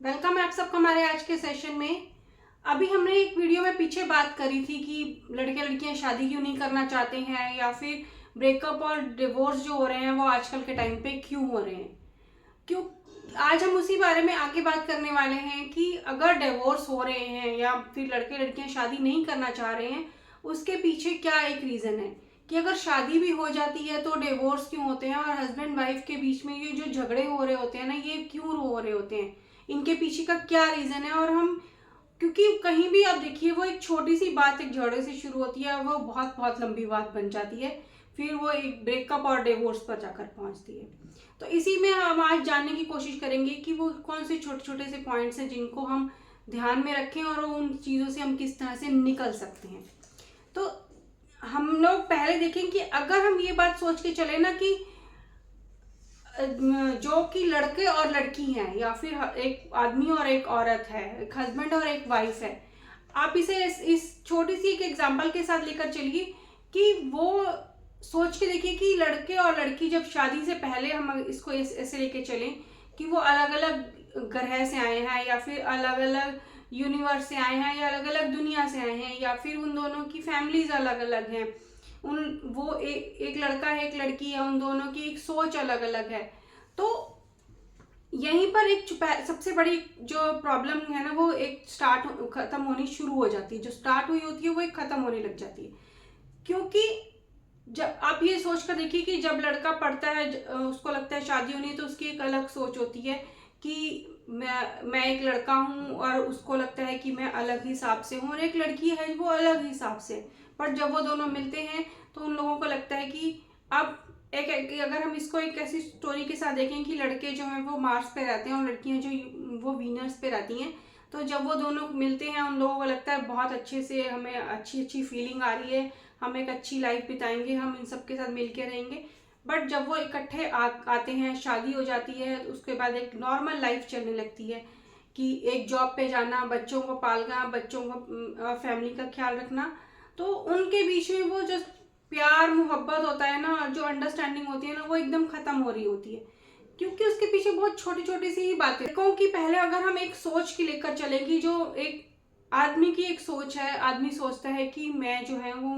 Welcome है आप सबका हमारे आज के सेशन में। अभी हमने एक वीडियो में पीछे बात करी थी कि लड़के लड़कियां शादी क्यों नहीं करना चाहते हैं या फिर ब्रेकअप और डिवोर्स जो हो रहे हैं वो आजकल के टाइम पे क्यों हो रहे हैं। क्यों आज हम उसी बारे में आगे बात करने वाले हैं कि अगर डिवोर्स हो रहे हैं या फिर लड़के लड़कियां शादी नहीं करना चाह रहे हैं, उसके पीछे क्या एक रीज़न है कि अगर शादी भी हो जाती है तो डिवोर्स क्यों होते हैं, और हस्बैंड वाइफ के बीच में ये जो झगड़े हो रहे होते हैं ना, ये क्यों हो रहे होते हैं, इनके पीछे का क्या रीज़न है। और हम क्योंकि कहीं भी आप देखिए वो एक छोटी सी बात एक झगड़े से शुरू होती है, वो बहुत बहुत लंबी बात बन जाती है, फिर वो एक ब्रेकअप और डिवोर्स पर जाकर पहुंचती है। तो इसी में हम आज जानने की कोशिश करेंगे कि वो कौन से छोटे छोटे से पॉइंट्स हैं जिनको हम ध्यान में रखें और उन चीज़ों से हम किस तरह से निकल सकते हैं। तो हम लोग पहले देखें कि अगर हम ये बात सोच के चले ना कि जो कि लड़के और लड़की हैं या फिर एक आदमी और एक औरत है, एक हस्बैंड और एक वाइफ है, आप इसे इस छोटी सी एक एग्जांपल के साथ लेकर चलिए कि वो सोच के देखिए कि लड़के और लड़की जब शादी से पहले हम इसको ऐसे लेके चलें कि वो अलग अलग ग्रह से आए हैं या फिर अलग अलग यूनिवर्स से आए हैं या अलग अलग दुनिया से आए हैं या फिर उन दोनों की फैमिलीज अलग अलग हैं। वो एक लड़का है एक लड़की है, उन दोनों की एक सोच अलग अलग है। तो यहीं पर एक सबसे बड़ी जो प्रॉब्लम है ना, वो एक खत्म होनी शुरू हो जाती है। जो स्टार्ट हुई होती है वो एक खत्म होने लग जाती है, क्योंकि जब आप ये सोच कर देखिए कि जब लड़का पढ़ता है उसको लगता है शादी होनी है, तो उसकी एक अलग सोच होती है कि मैं एक लड़का हूँ और उसको लगता है कि मैं अलग हिसाब से हूँ, और एक लड़की है वो अलग हिसाब से। पर जब वो दोनों मिलते हैं तो उन लोगों को लगता है कि अब अगर हम इसको एक ऐसी स्टोरी के साथ देखें कि लड़के जो हैं वो मार्स पे रहते हैं और लड़कियां जो वो वीनस पे रहती हैं, तो जब वो दोनों मिलते हैं उन लोगों को लगता है बहुत अच्छे से हमें अच्छी अच्छी फीलिंग आ रही है, हम एक अच्छी लाइफ बिताएंगे, हम इन सब के साथ मिल के रहेंगे। बट जब वो इकट्ठे आते हैं, शादी हो जाती है, उसके बाद एक नॉर्मल लाइफ चलने लगती है कि एक जॉब पे जाना, बच्चों को पालना, बच्चों को फैमिली का ख्याल रखना। तो उनके बीच में वो जो प्यार मोहब्बत होता है ना, जो अंडरस्टैंडिंग होती है ना, वो एकदम खत्म हो रही होती है, क्योंकि उसके पीछे बहुत छोटी छोटी सी ही बातें। कहूँ कि पहले अगर हम एक सोच की लेकर चलेंगे, जो एक आदमी की एक सोच है, आदमी सोचता है कि मैं जो है वो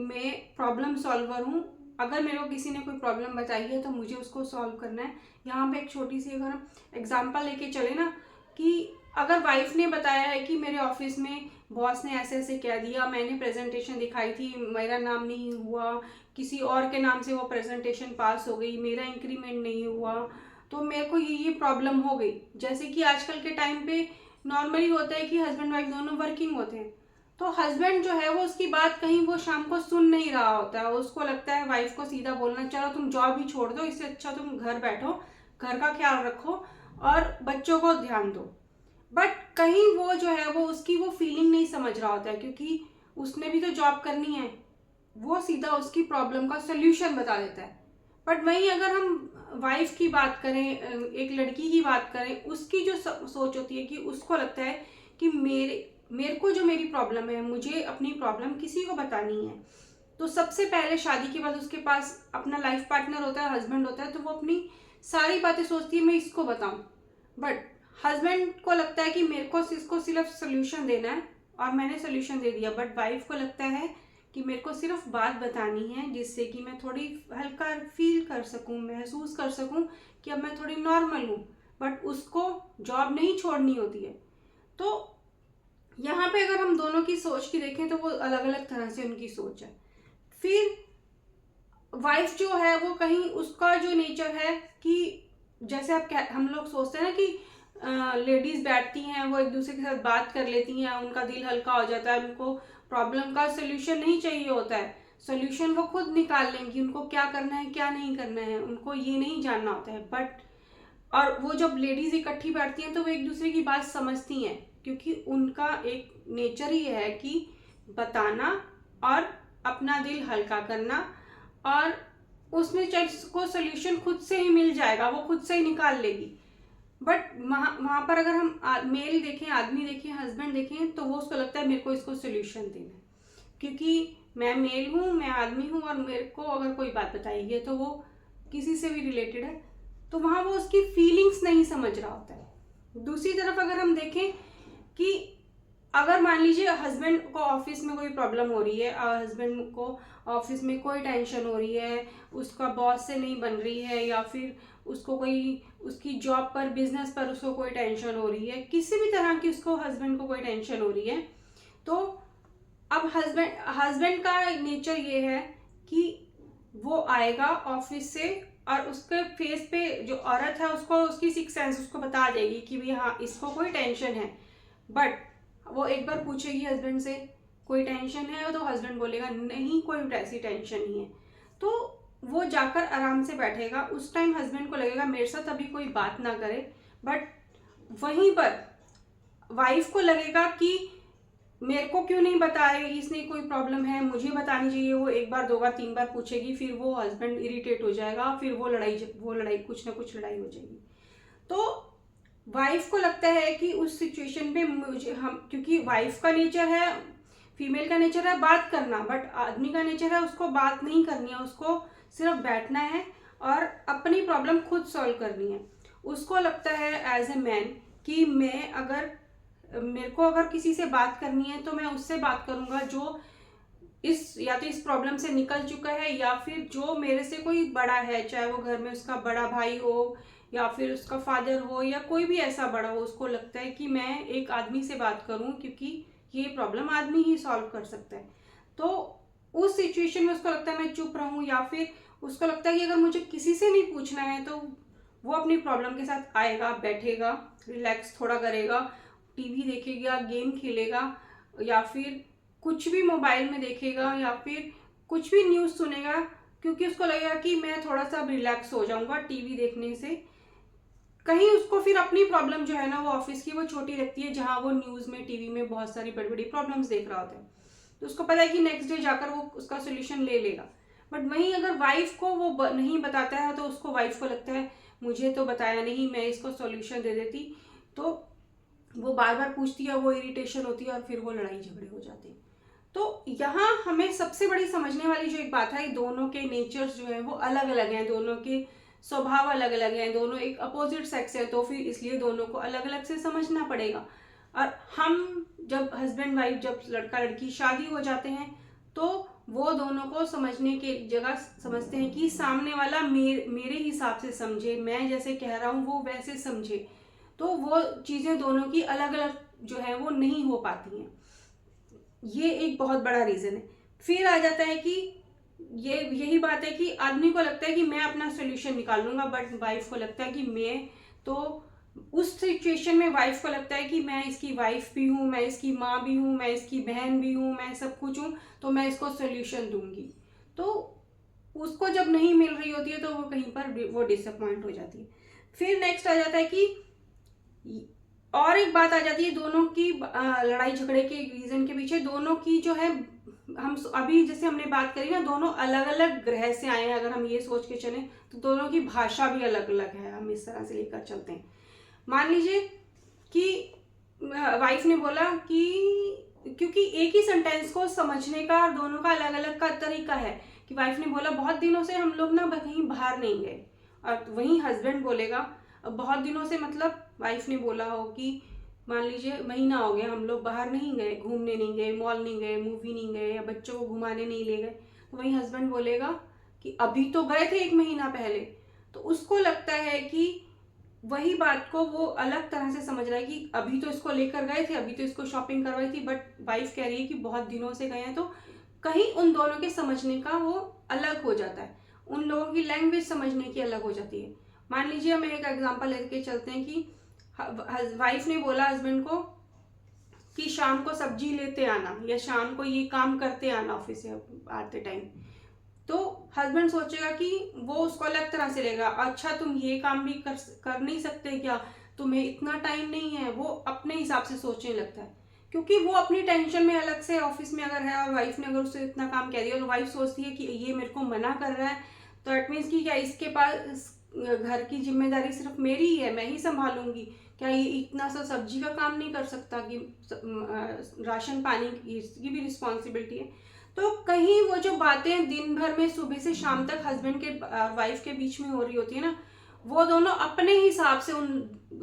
मैं प्रॉब्लम सॉल्वर हूँ, अगर मेरे को किसी ने कोई प्रॉब्लम बताई है तो मुझे उसको सॉल्व करना है। यहाँ पे एक छोटी सी अगर हम एग्जांपल लेके चले ना, कि अगर वाइफ ने बताया है कि मेरे ऑफिस में बॉस ने ऐसे ऐसे कह दिया, मैंने प्रेजेंटेशन दिखाई थी, मेरा नाम नहीं हुआ, किसी और के नाम से वो प्रेजेंटेशन पास हो गई, मेरा इंक्रीमेंट नहीं हुआ, तो मेरे को ये प्रॉब्लम हो गई। जैसे कि आजकल के टाइम पे नॉर्मली होता है कि हस्बैंड वाइफ दोनों वर्किंग होते हैं, तो हस्बैंड जो है वो उसकी बात कहीं वो शाम को सुन नहीं रहा होता है, उसको लगता है वाइफ को सीधा बोलना, चलो तुम जॉब ही छोड़ दो, इससे अच्छा तुम घर बैठो, घर का ख्याल रखो और बच्चों को ध्यान दो। बट कहीं वो जो है वो उसकी वो फीलिंग नहीं समझ रहा होता है, क्योंकि उसने भी तो जॉब करनी है। वो सीधा उसकी प्रॉब्लम का सोल्यूशन बता देता है। बट वहीं अगर हम वाइफ की बात करें, एक लड़की की बात करें, उसकी जो सोच होती है कि उसको लगता है कि मेरे को जो मेरी प्रॉब्लम है, मुझे अपनी प्रॉब्लम किसी को बतानी है। तो सबसे पहले शादी के बाद उसके पास अपना लाइफ पार्टनर होता है, हस्बैंड होता है, तो वो अपनी सारी बातें सोचती है मैं इसको बताऊं। बट हस्बैंड को लगता है कि मेरे को इसको सिर्फ सोल्यूशन देना है और मैंने सोल्यूशन दे दिया। बट वाइफ को लगता है कि मेरे को सिर्फ बात बतानी है जिससे कि मैं थोड़ी हल्का फील कर सकूं, महसूस कर सकूं कि अब मैं थोड़ी नॉर्मल हूं। बट उसको जॉब नहीं छोड़नी होती है। तो यहाँ पे अगर हम दोनों की सोच की देखें तो वो अलग अलग तरह से उनकी सोच है। फिर वाइफ जो है वो कहीं उसका जो नेचर है कि जैसे हम लोग सोचते हैं ना कि लेडीज बैठती हैं, वो एक दूसरे के साथ बात कर लेती हैं, उनका दिल हल्का हो जाता है, उनको प्रॉब्लम का सोल्यूशन नहीं चाहिए होता है, सोल्यूशन वो खुद निकाल लेंगी, उनको क्या करना है क्या नहीं करना है उनको ये नहीं जानना होता है। बट और वो जब लेडीज इकट्ठी बैठती हैं तो वो एक दूसरे की बात समझती हैं, क्योंकि उनका एक नेचर ही है कि बताना और अपना दिल हल्का करना, और उसमें चाहे को सोल्यूशन खुद से ही मिल जाएगा, वो खुद से ही निकाल लेगी। बट वहाँ पर अगर हम मेल देखें, आदमी देखें, हस्बैंड देखें, तो वो उसको लगता है मेरे को इसको सोल्यूशन देना है, क्योंकि मैं मेल हूँ, मैं आदमी हूँ, और मेरे को अगर कोई बात बताएगी है तो वो किसी से भी रिलेटेड है, तो वहाँ वो उसकी फीलिंग्स नहीं समझ रहा होता है। दूसरी तरफ अगर हम देखें कि अगर मान लीजिए हस्बैंड को ऑफिस में कोई प्रॉब्लम हो रही है, हस्बैंड को ऑफिस में कोई टेंशन हो रही है, उसका बॉस से नहीं बन रही है, या फिर उसको कोई उसकी जॉब पर, बिजनेस पर उसको कोई टेंशन हो रही है, किसी भी तरह की उसको हस्बैंड को कोई टेंशन हो रही है, तो अब हस्बैंड का नेचर ये है कि वो आएगा ऑफिस से और उसके फेस पे जो औरत है उसको, उसकी सिक्स सेंस उसको बता देगी कि भाई हाँ इसको कोई टेंशन है। बट वो एक बार पूछेगी हस्बैंड से कोई टेंशन है, तो हस्बैंड बोलेगा नहीं कोई ऐसी टेंशन नहीं है। तो वो जाकर आराम से बैठेगा। उस टाइम हस्बैंड को लगेगा मेरे साथ अभी कोई बात ना करे, बट वहीं पर वाइफ को लगेगा कि मेरे को क्यों नहीं बताए, इसने कोई प्रॉब्लम है, मुझे बतानी चाहिए। वो एक बार, दो बार, तीन बार पूछेगी, फिर वो हस्बैंड इरिटेट हो जाएगा, फिर वो लड़ाई कुछ ना कुछ लड़ाई हो जाएगी। तो वाइफ को लगता है कि उस सिचुएशन पे मुझे, हम, क्योंकि वाइफ का नेचर है, फीमेल का नेचर है बात करना, बट आदमी का नेचर है उसको बात नहीं करनी है, उसको सिर्फ बैठना है और अपनी प्रॉब्लम खुद सॉल्व करनी है। उसको लगता है एज ए मैन कि मैं अगर, मेरे को अगर किसी से बात करनी है तो मैं उससे बात करूंगा जो इस, या तो इस प्रॉब्लम से निकल चुका है, या फिर जो मेरे से कोई बड़ा है, चाहे वो घर में उसका बड़ा भाई हो या फिर उसका फादर हो या कोई भी ऐसा बड़ा हो। उसको लगता है कि मैं एक आदमी से बात करूं क्योंकि ये प्रॉब्लम आदमी ही सॉल्व कर सकता है। तो उस सिचुएशन में उसको लगता है मैं चुप रहूं, या फिर उसको लगता है कि अगर मुझे किसी से नहीं पूछना है तो वो अपनी प्रॉब्लम के साथ आएगा, बैठेगा, रिलैक्स थोड़ा करेगा, टीवी देखेगा, गेम खेलेगा, या फिर कुछ भी मोबाइल में देखेगा, या फिर कुछ भी न्यूज़ सुनेगा, क्योंकि उसको लगेगा कि मैं थोड़ा सा रिलैक्स हो जाऊंगा टीवी देखने से। कहीं उसको फिर अपनी प्रॉब्लम जो है ना वो ऑफिस की वो छोटी लगती है, जहां वो न्यूज़ में, टीवी में बहुत सारी बड़ी बड़ी प्रॉब्लम्स देख रहा होता है, तो उसको पता है कि नेक्स्ट डे जाकर वो उसका सोल्यूशन ले लेगा। बट वहीं अगर वाइफ को वो नहीं बताता है तो उसको, वाइफ को लगता है मुझे तो बताया नहीं, मैं इसको सोल्यूशन दे देती, तो वो बार बार पूछती है, वो इरिटेशन होती है और फिर वो लड़ाई झगड़े हो जाते हैं। तो यहाँ हमें सबसे बड़ी समझने वाली जो एक बात है, दोनों के नेचर्स जो है वो अलग अलग हैं, दोनों के स्वभाव अलग अलग हैं, दोनों एक अपोजिट सेक्स है, तो फिर इसलिए दोनों को अलग अलग से समझना पड़ेगा। और हम जब हस्बैंड वाइफ, जब लड़का लड़की शादी हो जाते हैं, तो वो दोनों को समझने के जगह समझते हैं कि सामने वाला मेरे हिसाब से समझे, मैं जैसे कह रहा हूँ वो वैसे समझे। तो वो चीज़ें दोनों की अलग अलग जो है वो नहीं हो पाती हैं। ये एक बहुत बड़ा रीज़न है। फिर आ जाता है कि यही बात है कि आदमी को लगता है कि मैं अपना सोल्यूशन निकाल लूंगा, बट वाइफ को लगता है कि मैं तो, उस सिचुएशन में वाइफ को लगता है कि मैं इसकी वाइफ भी हूँ, मैं इसकी माँ भी हूँ, मैं इसकी बहन भी हूँ, मैं सब कुछ हूँ, तो मैं इसको सोल्यूशन दूंगी। तो उसको जब नहीं मिल रही होती है तो वो कहीं पर वो डिसअपॉइंट हो जाती है। फिर नेक्स्ट आ जाता है कि, और एक बात आ जाती है दोनों की लड़ाई झगड़े के रीजन के पीछे, दोनों की जो है, हम अभी जैसे हमने बात करी ना, दोनों अलग अलग ग्रह से आए हैं, अगर हम ये सोच के चलें तो दोनों की भाषा भी अलग अलग है, हम इस तरह से लेकर चलते हैं। मान लीजिए कि वाइफ ने बोला कि, क्योंकि एक ही सेंटेंस को समझने का दोनों का अलग अलग का तरीका है, कि वाइफ ने बोला बहुत दिनों से हम लोग ना कहीं बाहर नहीं गए, और वहीं हस्बैंड बोलेगा बहुत दिनों से, मतलब वाइफ ने बोला हो कि मान लीजिए महीना हो गया हम लोग बाहर नहीं गए, घूमने नहीं गए, मॉल नहीं गए, मूवी नहीं गए, या बच्चों को घुमाने नहीं ले गए, तो वहीं हस्बैंड बोलेगा कि अभी तो गए थे एक महीना पहले। तो उसको लगता है कि वही बात को वो अलग तरह से समझ रहा है कि अभी तो इसको लेकर गए थे, अभी तो इसको शॉपिंग करवाई थी, बट वाइफ कह रही है कि बहुत दिनों से गए हैं। तो कहीं उन दोनों के समझने का वो अलग हो जाता है, उन लोगों की लैंग्वेज समझने की अलग हो जाती है। मान लीजिए हम एक एग्जांपल लेके चलते हैं कि वाइफ ने बोला हस्बैंड को कि शाम को सब्जी लेते आना, या शाम को ये काम करते आना ऑफिस से आते टाइम। तो हस्बैंड सोचेगा कि वो उसको अलग तरह से लेगा, अच्छा तुम ये काम भी कर नहीं सकते क्या, तुम्हें इतना टाइम नहीं है, वो अपने हिसाब से सोचने लगता है, क्योंकि वो अपनी टेंशन में अलग से ऑफिस में अगर है, और वाइफ ने अगर उससे इतना काम कह दिया, और वाइफ सोचती है कि ये मेरे को मना कर रहा है, तो इट मीन्स कि क्या इसके पास घर की जिम्मेदारी सिर्फ मेरी ही है, मैं ही संभालूंगी, क्या ये इतना सा सब्जी का काम नहीं कर सकता, कि राशन पानी की भी रिस्पॉन्सिबिलिटी है। तो कहीं वो जो बातें दिन भर में सुबह से शाम तक हस्बैंड के वाइफ के बीच में हो रही होती है ना, वो दोनों अपने हिसाब से उन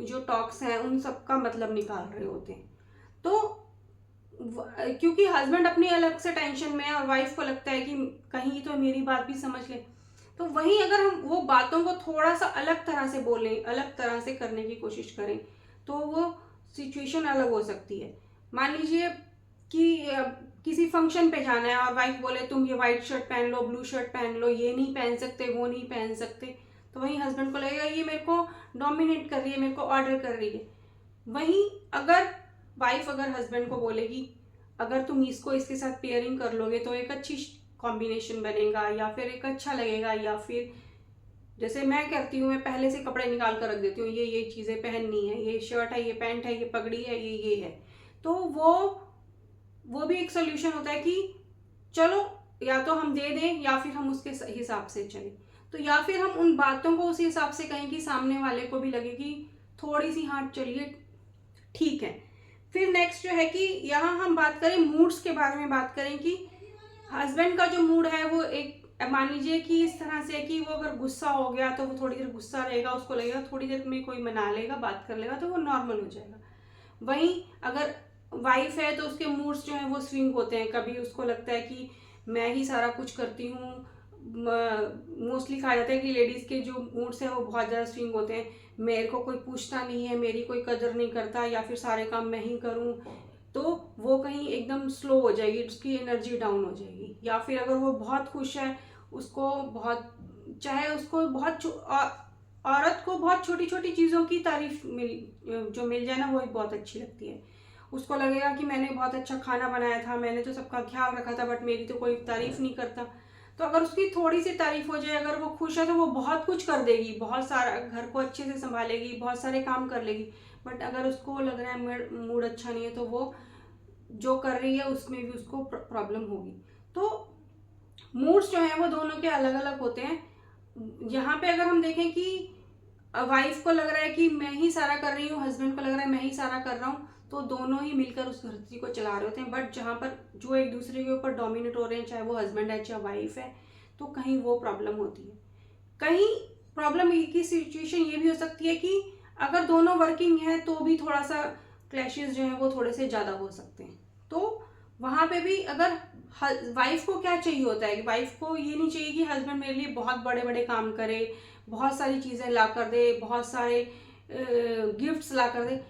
जो टॉक्स हैं उन सब का मतलब निकाल रहे होते हैं। तो क्योंकि हस्बैंड अपनी अलग से टेंशन में है और वाइफ को लगता है कि कहीं तो मेरी बात भी समझ ले, तो वहीं अगर हम वो बातों को थोड़ा सा अलग तरह से बोलें, अलग तरह से करने की कोशिश करें, तो वो सिचुएशन अलग हो सकती है। मान लीजिए कि किसी फंक्शन पे जाना है और वाइफ बोले तुम ये वाइट शर्ट पहन लो, ब्लू शर्ट पहन लो, ये नहीं पहन सकते, वो नहीं पहन सकते, तो वहीं हस्बैंड को लगेगा ये मेरे को डोमिनेट कर रही है, मेरे को ऑर्डर कर रही है। वहीं अगर वाइफ अगर हस्बैंड को बोलेगी अगर तुम इसको इसके साथ पेयरिंग कर लोगे तो एक अच्छी कॉम्बिनेशन बनेगा, या फिर एक अच्छा लगेगा, या फिर जैसे मैं करती हूँ, मैं पहले से कपड़े निकाल कर रख देती हूँ, ये चीज़ें पहननी है, ये शर्ट है, ये पैंट है, ये पगड़ी है, ये है, तो वो भी एक सोल्यूशन होता है कि चलो या तो हम दे दें या फिर हम उसके हिसाब से चलें। तो या फिर हम उन बातों को उसी हिसाब से कहें कि सामने वाले को भी लगे कि थोड़ी सी हाँ चलिए ठीक है। फिर नेक्स्ट जो है कि यहाँ हम बात करें मूड्स के बारे में, बात करें कि हस्बैंड का जो मूड है वो एक मान लीजिए कि इस तरह से है कि वो अगर गुस्सा हो गया तो वो थोड़ी देर गुस्सा रहेगा, उसको लगेगा थोड़ी देर में कोई मना लेगा, बात कर लेगा, तो वो नॉर्मल हो जाएगा। वहीं अगर वाइफ है तो उसके मूड्स जो हैं वो स्विंग होते हैं, कभी उसको लगता है कि मैं ही सारा कुछ करती हूँ। मोस्टली कहा जाता है कि लेडीज़ के जो मूड्स हैं वो बहुत ज़्यादा स्विंग होते हैं, मेरे को कोई पूछता नहीं है, मेरी कोई कदर नहीं करता, या फिर सारे काम मैं ही करूँ, तो वो कहीं एकदम स्लो हो जाएगी, उसकी एनर्जी डाउन हो जाएगी। या फिर अगर वो बहुत खुश है, उसको बहुत चाहे उसको बहुत औरत को बहुत छोटी छोटी चीज़ों की तारीफ मिल जाए ना, वो बहुत अच्छी लगती है। उसको लगेगा कि मैंने बहुत अच्छा खाना बनाया था, मैंने तो सबका ख्याल रखा था, बट मेरी तो कोई तारीफ नहीं करता। तो अगर उसकी थोड़ी सी तारीफ हो जाए, अगर वो खुश है तो वो बहुत कुछ कर देगी, बहुत सारा घर को अच्छे से संभालेगी, बहुत सारे काम कर लेगी। बट अगर उसको लग रहा है मूड अच्छा नहीं है, तो वो जो कर रही है उसमें भी उसको प्रॉब्लम होगी। तो मूड्स जो हैं वो दोनों के अलग अलग होते हैं। यहाँ पे अगर हम देखें कि वाइफ को लग रहा है कि मैं ही सारा कर रही हूँ, हस्बैंड को लग रहा है मैं ही सारा कर रहा हूँ, तो दोनों ही मिलकर उस गृहस्थी को चला रहे होते हैं। बट जहाँ पर जो एक दूसरे के ऊपर डोमिनेट हो रहे हैं, चाहे वो हस्बैंड है चाहे वाइफ है, तो कहीं वो प्रॉब्लम होती है। कहीं प्रॉब्लम की सिचुएशन ये भी हो सकती है कि अगर दोनों वर्किंग है तो भी थोड़ा सा क्लैशेस जो हैं वो थोड़े से ज़्यादा हो सकते हैं। तो वहाँ पे भी अगर वाइफ को क्या चाहिए होता है कि वाइफ को ये नहीं चाहिए कि हस्बैंड मेरे लिए बहुत बड़े बड़े काम करे, बहुत सारी चीज़ें ला कर दे, बहुत सारे गिफ्ट्स ला कर दे।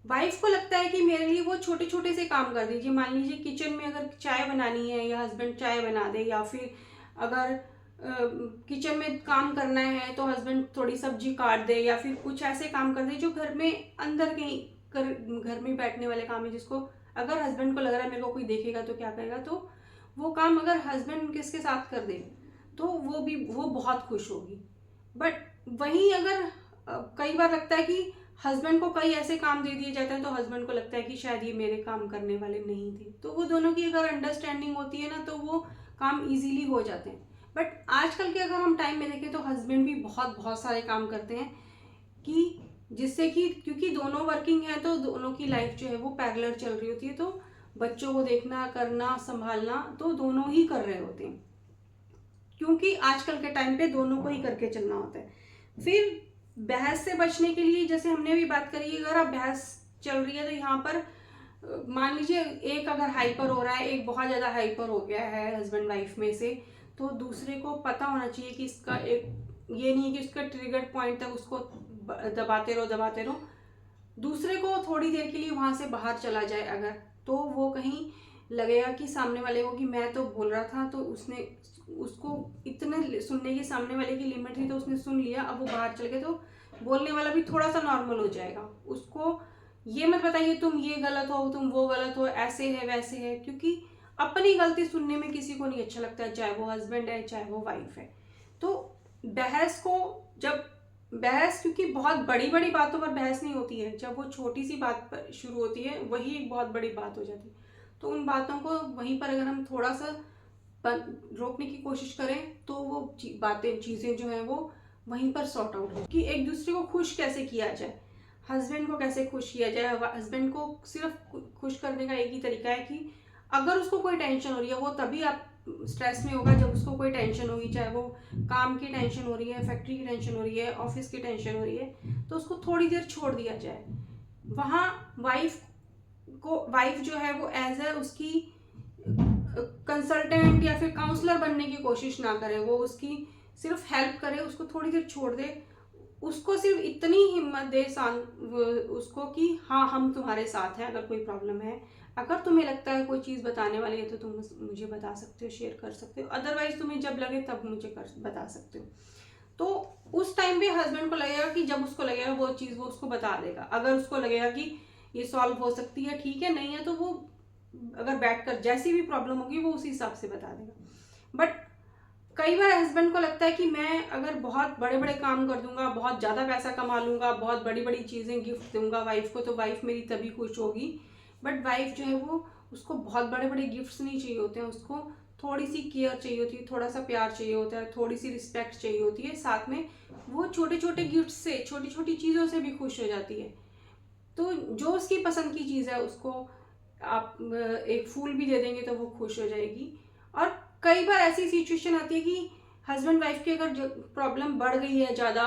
वाइफ को लगता है कि मेरे लिए वो छोटे छोटे से काम कर दीजिए। मान लीजिए किचन में अगर चाय बनानी है या हस्बैंड चाय बना दे, या फिर अगर किचन में काम करना है तो हस्बैंड थोड़ी सब्जी काट दे, या फिर कुछ ऐसे काम कर दे जो घर में अंदर कहीं घर में बैठने वाले काम है, जिसको अगर हस्बैंड को लग रहा है मेरे को कोई देखेगा तो क्या करेगा, तो वो काम अगर हस्बैंड किसके साथ कर दे तो वो बहुत खुश होगी। बट वहीं अगर कई बार लगता है कि हस्बैंड को कई ऐसे काम दे दिए जाते हैं तो हस्बैंड को लगता है कि शायद ये मेरे काम करने वाले नहीं थे, तो वो दोनों की अगर अंडरस्टैंडिंग होती है ना तो वो काम इजीली हो जाते हैं। बट आजकल के अगर हम टाइम में देखें तो हस्बैंड भी बहुत बहुत सारे काम करते हैं, कि जिससे कि क्योंकि दोनों वर्किंग है तो दोनों की लाइफ जो है वो पैरेलल चल रही होती है, तो बच्चों को देखना, करना, संभालना तो दोनों ही कर रहे होते हैं, क्योंकि आजकल के टाइम पे दोनों को ही करके चलना होता है। फिर बहस से बचने के लिए जैसे हमने भी बात करी, अगर आप बहस चल रही है तो यहाँ पर मान लीजिए एक अगर हाइपर हो रहा है, एक बहुत ज़्यादा हाइपर हो गया है हस्बैंड वाइफ में से, तो दूसरे को पता होना चाहिए कि इसका एक ये नहीं कि उसका ट्रिगर पॉइंट तक उसको दबाते रहो, दूसरे को थोड़ी देर के लिए वहाँ से बाहर चला जाए अगर, तो वो कहीं लगेगा कि सामने वाले को कि मैं तो बोल रहा था, तो उसने उसको इतने सुनने की सामने वाले की लिमिट थी तो उसने सुन लिया, अब वो बाहर चल गए, तो बोलने वाला भी थोड़ा सा नॉर्मल हो जाएगा। उसको ये मत बताइए तुम ये गलत हो, तुम वो गलत हो, ऐसे है वैसे है, क्योंकि अपनी गलती सुनने में किसी को नहीं अच्छा लगता है, चाहे वो हस्बैंड है चाहे वो वाइफ है। तो बहस को जब बहस क्योंकि बहुत बड़ी बड़ी बातों पर बहस नहीं होती है, जब वो छोटी सी बात पर शुरू होती है वही एक बहुत बड़ी बात हो जाती है। तो उन बातों को वहीं पर अगर हम थोड़ा सा रोकने की कोशिश करें तो वो बातें चीज़ें जो हैं वो वहीं पर सॉर्ट आउट हो, कि एक दूसरे को खुश कैसे किया जाए, हस्बैंड को कैसे खुश किया जाए। हस्बैंड को सिर्फ खुश करने का एक ही तरीका है कि अगर उसको कोई टेंशन हो रही है वो तभी आप स्ट्रेस में होगा, जब उसको कोई टेंशन होगी, चाहे वो काम की टेंशन हो रही है, फैक्ट्री की टेंशन हो रही है, ऑफिस की टेंशन हो रही है, तो उसको थोड़ी देर छोड़ दिया जाए। वहाँ वाइफ जो है वो एज ए उसकी कंसल्टेंट या फिर काउंसलर बनने की कोशिश ना करे, वो उसकी सिर्फ हेल्प करे, उसको थोड़ी देर छोड़ दे, उसको सिर्फ इतनी हिम्मत दे उसको कि हाँ हम तुम्हारे साथ हैं, अगर कोई प्रॉब्लम है, अगर तुम्हें लगता है कोई चीज़ बताने वाली है तो तुम मुझे बता सकते हो, शेयर कर सकते हो, अदरवाइज तुम्हें जब लगे तब मुझे बता सकते हो। तो उस टाइम पे हस्बैंड को लगेगा कि जब उसको लगेगा वो चीज़ वो उसको बता देगा। अगर उसको लगेगा कि ये सॉल्व हो सकती है ठीक है, नहीं है तो वो अगर बैठकर जैसी भी प्रॉब्लम होगी वो उसी हिसाब से बता देगा। बट कई बार हस्बैंड को लगता है कि मैं अगर बहुत बड़े बड़े काम कर दूंगा, बहुत ज़्यादा पैसा कमा लूंगा, बहुत बड़ी बड़ी चीज़ें गिफ्ट दूंगा वाइफ को, तो वाइफ मेरी तभी खुश होगी। बट वाइफ जो है वो, उसको बहुत बड़े बड़े गिफ्ट्स नहीं चाहिए होते हैं, उसको थोड़ी सी केयर चाहिए होती है, थोड़ा सा प्यार चाहिए होता है, थोड़ी सी रिस्पेक्ट चाहिए होती है, साथ में वो छोटे छोटे गिफ्ट से, छोटी छोटी चीज़ों से भी खुश हो जाती है। तो जो उसकी पसंद की चीज़ है उसको आप एक फूल भी दे देंगे तो वो खुश हो जाएगी। और कई बार ऐसी सिचुएशन आती है कि हस्बैंड वाइफ की अगर प्रॉब्लम बढ़ गई है ज़्यादा,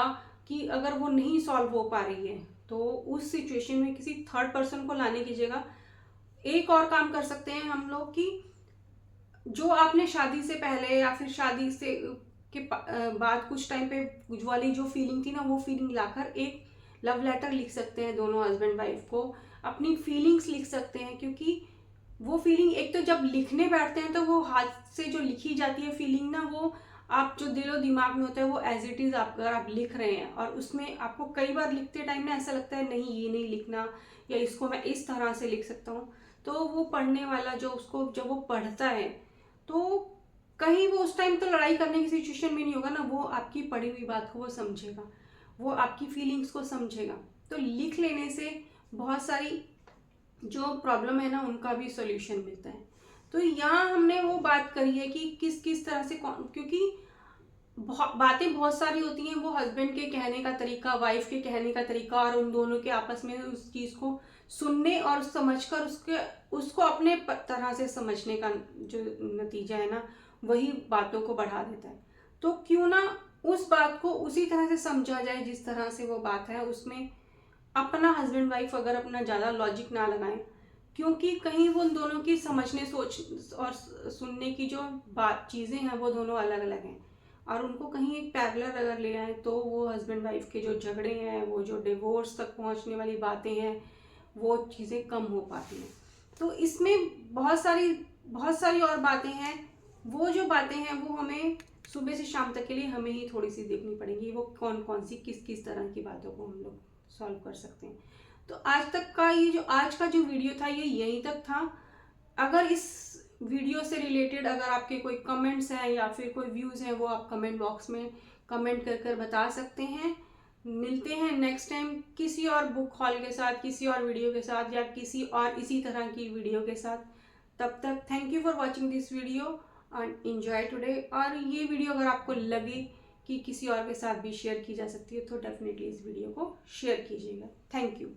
कि अगर वो नहीं सॉल्व हो पा रही है, तो उस सिचुएशन में किसी थर्ड पर्सन को लाने की जगह एक और काम कर सकते हैं हम लोग कि जो आपने शादी से पहले या फिर शादी से बाद कुछ टाइम पे वाली जो फीलिंग थी ना, वो फीलिंग लाकर एक लव लेटर लिख सकते हैं दोनों हस्बैंड वाइफ को, अपनी फीलिंग्स लिख सकते हैं। क्योंकि वो फीलिंग एक तो जब लिखने बैठते हैं तो वो हाथ से जो लिखी जाती है फीलिंग ना, वो आप जो दिलो दिमाग में होता है वो एज इट इज़ अगर आप लिख रहे हैं, और उसमें आपको कई बार लिखते टाइम ना ऐसा लगता है नहीं ये नहीं लिखना, या इसको मैं इस तरह से लिख सकता हूँ, तो वो पढ़ने वाला जो उसको जब वो पढ़ता है तो कहीं वो उस टाइम तो लड़ाई करने की सिचुएशन में नहीं होगा ना, वो आपकी पढ़ी हुई बात को वो समझेगा, वो आपकी फीलिंग्स को समझेगा। तो लिख लेने से बहुत सारी जो प्रॉब्लम है ना उनका भी सॉल्यूशन मिलता है। तो यहाँ हमने वो बात करी है कि किस किस तरह से क्योंकि बातें बहुत सारी होती हैं, वो हस्बैंड के कहने का तरीका, वाइफ के कहने का तरीका, और उन दोनों के आपस में उस चीज़ को सुनने और समझकर उसको अपने तरह से समझने का जो नतीजा है ना, वही बातों को बढ़ा देता है। तो क्यों ना उस बात को उसी तरह से समझा जाए जिस तरह से वो बात है, उसमें अपना हस्बैंड वाइफ अगर अपना ज़्यादा लॉजिक ना लगाएं, क्योंकि कहीं वो उन दोनों की समझने सोच और सुनने की जो बात चीज़ें हैं वो दोनों अलग अलग हैं, और उनको कहीं एक पैरेलल अगर ले आए तो वो हस्बैंड वाइफ के जो झगड़े हैं, वो जो डिवोर्स तक पहुंचने वाली बातें हैं, वो चीज़ें कम हो पाती हैं। तो इसमें बहुत सारी और बातें हैं, वो जो बातें हैं वो हमें सुबह से शाम तक के लिए हमें ही थोड़ी सी देखनी पड़ेगी, वो कौन कौन सी किस किस तरह की बातों को हम लोग सॉल्व कर सकते हैं। तो आज का जो वीडियो था ये यहीं तक था। अगर इस वीडियो से रिलेटेड अगर आपके कोई कमेंट्स हैं या फिर कोई व्यूज़ हैं, वो आप कमेंट बॉक्स में कमेंट कर बता सकते हैं। मिलते हैं नेक्स्ट टाइम किसी और बुक हॉल के साथ, किसी और वीडियो के साथ, या किसी और इसी तरह की वीडियो के साथ। तब तक thank you for watching this video and enjoy today. और ये वीडियो अगर आपको लगे कि किसी और के साथ भी शेयर की जा सकती है तो डेफिनेटली इस वीडियो को शेयर कीजिएगा। Thank you.